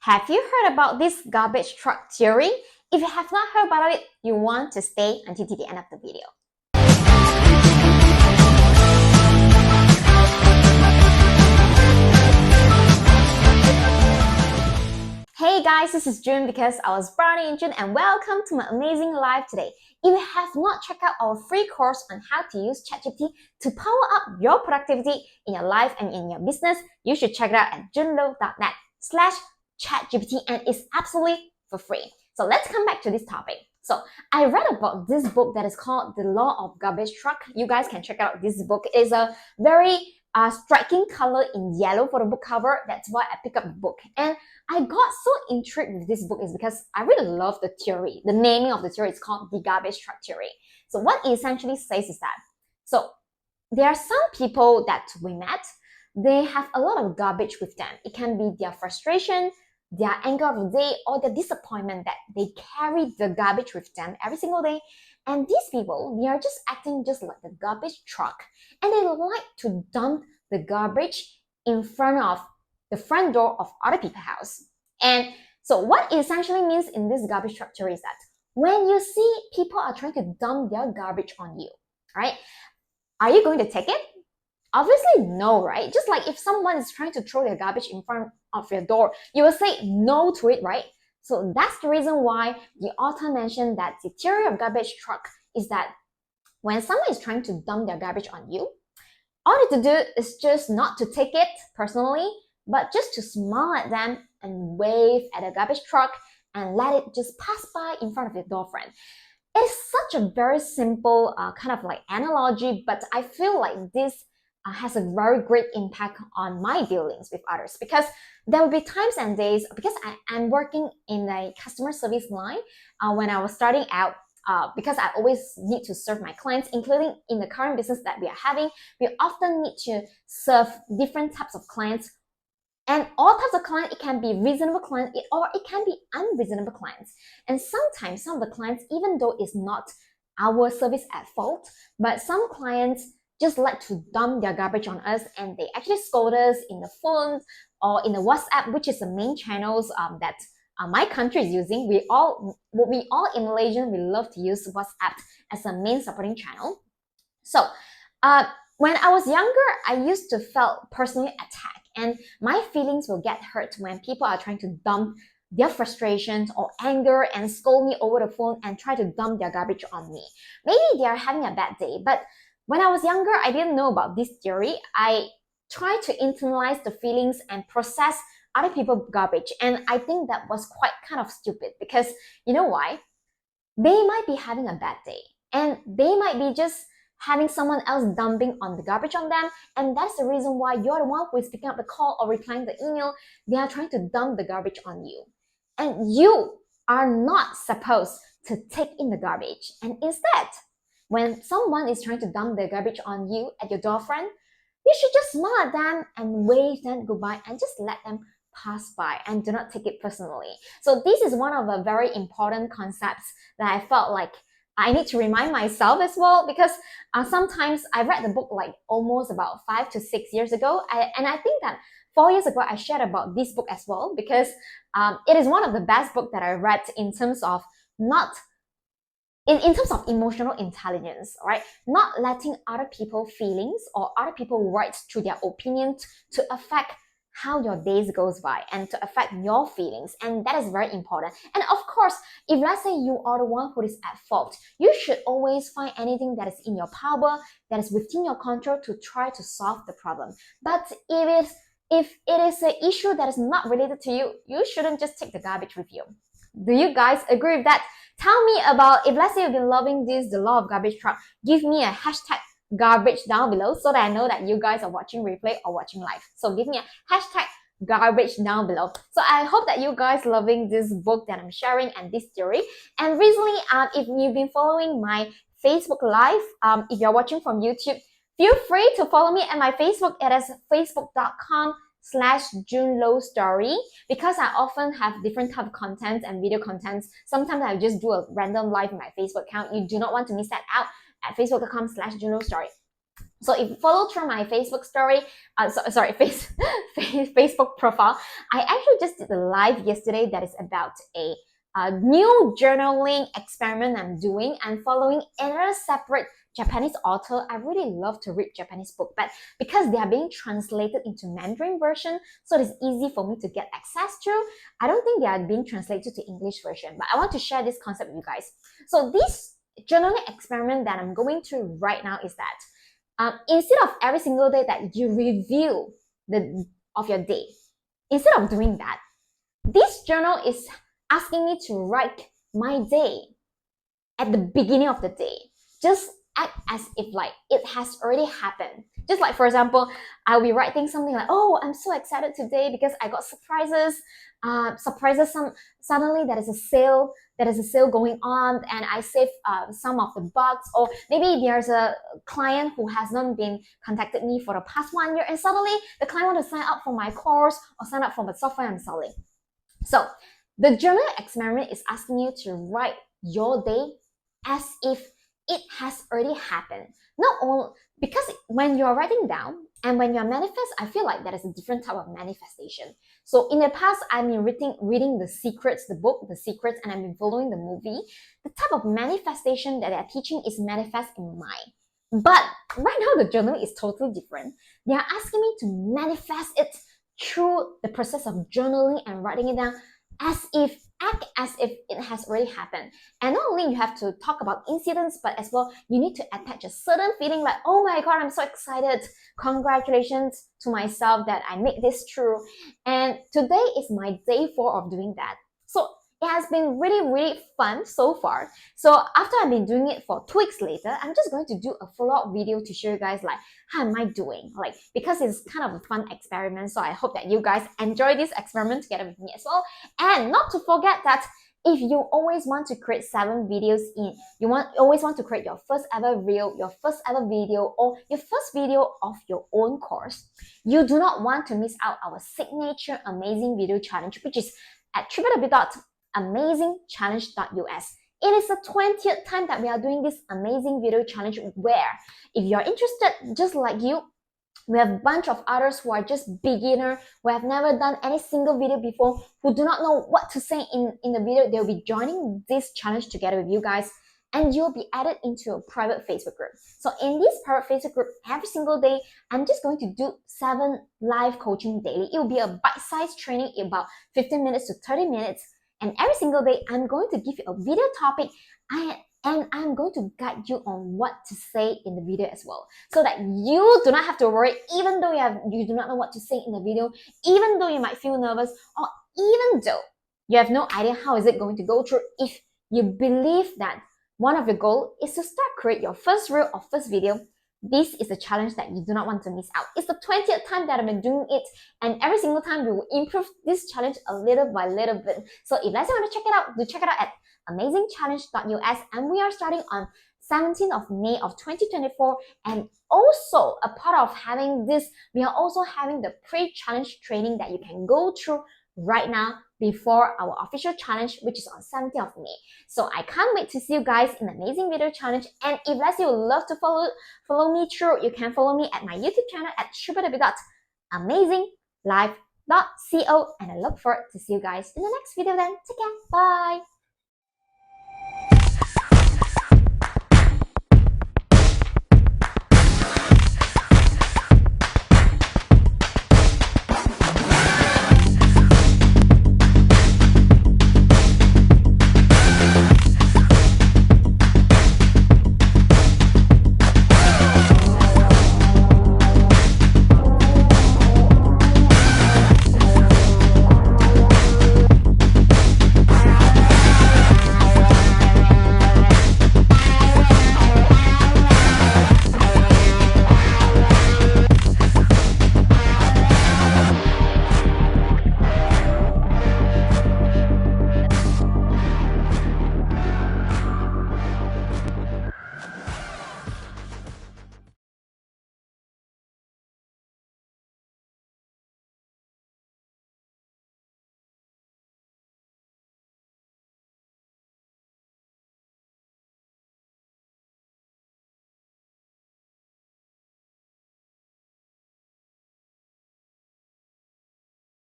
Have you heard about this garbage truck theory? If you have not heard about it, you want to stay until the end of the video. Hey guys, this is June because I was born in June, and welcome to my amazing life today. If you have not checked out our free course on how to use ChatGPT to power up your productivity in your life and in your business, you should check it out at junlo.net/ChatGPT, and it's absolutely for free. So let's come back to this topic. So I read about this book that is called The Law of Garbage Truck. You guys can check out this book. It is a very striking color in yellow for the book cover. That's why I picked up the book. And I got so intrigued with this book is because I really love the theory. The naming of the theory is called the garbage truck theory. So what it essentially says is that, so there are some people that we met, they have a lot of garbage with them. It can be their frustration, their anger of the day, or their disappointment that they carry the garbage with them every single day. And these people, they are just acting just like the garbage truck. And they like to dump the garbage in front of the front door of other people's house. And so what it essentially means in this garbage truck theory is that when you see people are trying to dump their garbage on you, right? Are you going to take it? Obviously no, right? Just like if someone is trying to throw their garbage in front of your door, you will say no to it, right? So that's the reason why the author mentioned that the theory of garbage truck is that when someone is trying to dump their garbage on you, all you need to do is just not to take it personally, but just to smile at them and wave at the garbage truck and let it just pass by in front of your door friend. It's such a very simple kind of like analogy, but I feel like this has a very great impact on my dealings with others, because there will be times and days, because I'm working in a customer service line when I was starting out, because I always need to serve my clients, including in the current business that we are having. We often need to serve different types of clients, and all types of clients. It can be reasonable clients or it can be unreasonable clients. And sometimes some of the clients, even though it's not our service at fault, but some clients just like to dump their garbage on us, and they actually scold us in the phone or in the WhatsApp, which is the main channels that my country is using. We all in Malaysia, we love to use WhatsApp as a main supporting channel. So when I was younger, I used to feel personally attacked, and my feelings will get hurt when people are trying to dump their frustrations or anger and scold me over the phone and try to dump their garbage on me. Maybe they are having a bad day, but when I was younger, I didn't know about this theory. I tried to internalize the feelings and process other people's garbage, and I think that was quite kind of stupid, because you know why? They might be having a bad day, and they might be just having someone else dumping on the garbage on them, and that's the reason why you're the one who is picking up the call or replying the email. They are trying to dump the garbage on you, and you are not supposed to take in the garbage. And instead, when someone is trying to dump their garbage on you at your door friend, you should just smile at them and wave them goodbye and just let them pass by and do not take it personally. So this is one of the very important concepts that I felt like I need to remind myself as well, because sometimes I read the book like almost about 5 to 6 years ago, and I think that 4 years ago I shared about this book as well, because it is one of the best books that I read in terms of in terms of emotional intelligence, right? Not letting other people's feelings or other people's words to their opinion to affect how your days goes by and to affect your feelings. And that is very important. And of course, if let's say you are the one who is at fault, you should always find anything that is in your power, that is within your control, to try to solve the problem. But if it is an issue that is not related to you, you shouldn't just take the garbage with you. Do you guys agree with that? Tell me about, if let's say you've been loving this, the law of garbage truck, give me a hashtag garbage down below so that I know that you guys are watching replay or watching live. So give me a hashtag garbage down below. So I hope that you guys loving this book that I'm sharing and this theory. And recently, if you've been following my Facebook live, if you're watching from YouTube, feel free to follow me at my Facebook. It is facebook.com/JuneLowStory, because I often have different type of content and video contents. Sometimes I just do a random live in my Facebook account. You do not want to miss that out at facebook.com/JuneLowStory. So if you follow through my Facebook story, Facebook profile, I actually just did a live yesterday that is about a new journaling experiment I'm doing. I'm following another separate Japanese author. I really love to read Japanese book, but because they are being translated into Mandarin version, so it's easy for me to get access to. I don't think they are being translated to English version, but I want to share this concept with you guys. So this journaling experiment that I'm going through right now is that instead of every single day that you review of your day, instead of doing that, this journal is asking me to write my day at the beginning of the day. Just act as if like it has already happened. Just like, for example, I'll be writing something like, oh, I'm so excited today because I got surprises. Suddenly there is a sale going on, and I save some of the bucks. Or maybe there's a client who has not been contacted me for the past 1 year, and suddenly the client want to sign up for my course or sign up for the software I'm selling. So the journal experiment is asking you to write your day as if it has already happened. Not only because when you're writing down and when you're manifest, I feel like that is a different type of manifestation. So in the past, I've been reading The Secrets, the book, The Secrets, and I've been following the movie. The type of manifestation that they're teaching is manifest in mind. But right now, the journal is totally different. They are asking me to manifest it through the process of journaling and writing it down act as if it has already happened. And not only you have to talk about incidents, but as well, you need to attach a certain feeling like, oh my God, I'm so excited. Congratulations to myself that I made this true. And today is my day 4 of doing that. So it has been really, really fun so far. So after I've been doing it for 2 weeks later, I'm just going to do a follow-up video to show you guys like, how am I doing? Like, because it's kind of a fun experiment. So I hope that you guys enjoy this experiment together with me as well. And not to forget that if you always want to create 7 videos always want to create your first ever reel, your first ever video, or your first video of your own course, you do not want to miss out our signature amazing video challenge, which is at www.amazingchallenge.us. It is the 20th time that we are doing this amazing video challenge where, if you're interested, just like you, we have a bunch of others who are just beginner, who have never done any single video before, who do not know what to say in the video. They'll be joining this challenge together with you guys, and you'll be added into a private Facebook group. So in this private Facebook group, every single day, I'm just going to do 7 live coaching daily. It will be a bite-sized training, about 15 minutes to 30 minutes. And every single day, I'm going to give you a video topic and I'm going to guide you on what to say in the video as well. So that you do not have to worry, even though you do not know what to say in the video, even though you might feel nervous, or even though you have no idea how is it going to go through. If you believe that one of your goals is to start create your first reel or first video, this is a challenge that you do not want to miss out. It's the 20th time that I've been doing it, and every single time we will improve this challenge a little by little bit. So if you guys want to check it out, do check it out at amazingchallenge.us, and we are starting on 17th of May of 2024. And also a part of having this, we are also having the pre-challenge training that you can go through right now before our official challenge, which is on 17th of May. So I can't wait to see you guys in the amazing video challenge. And if guys you would love to follow me through, you can follow me at my YouTube channel at www.amazinglife.co, and I look forward to see you guys in the next video then. Take care. Bye.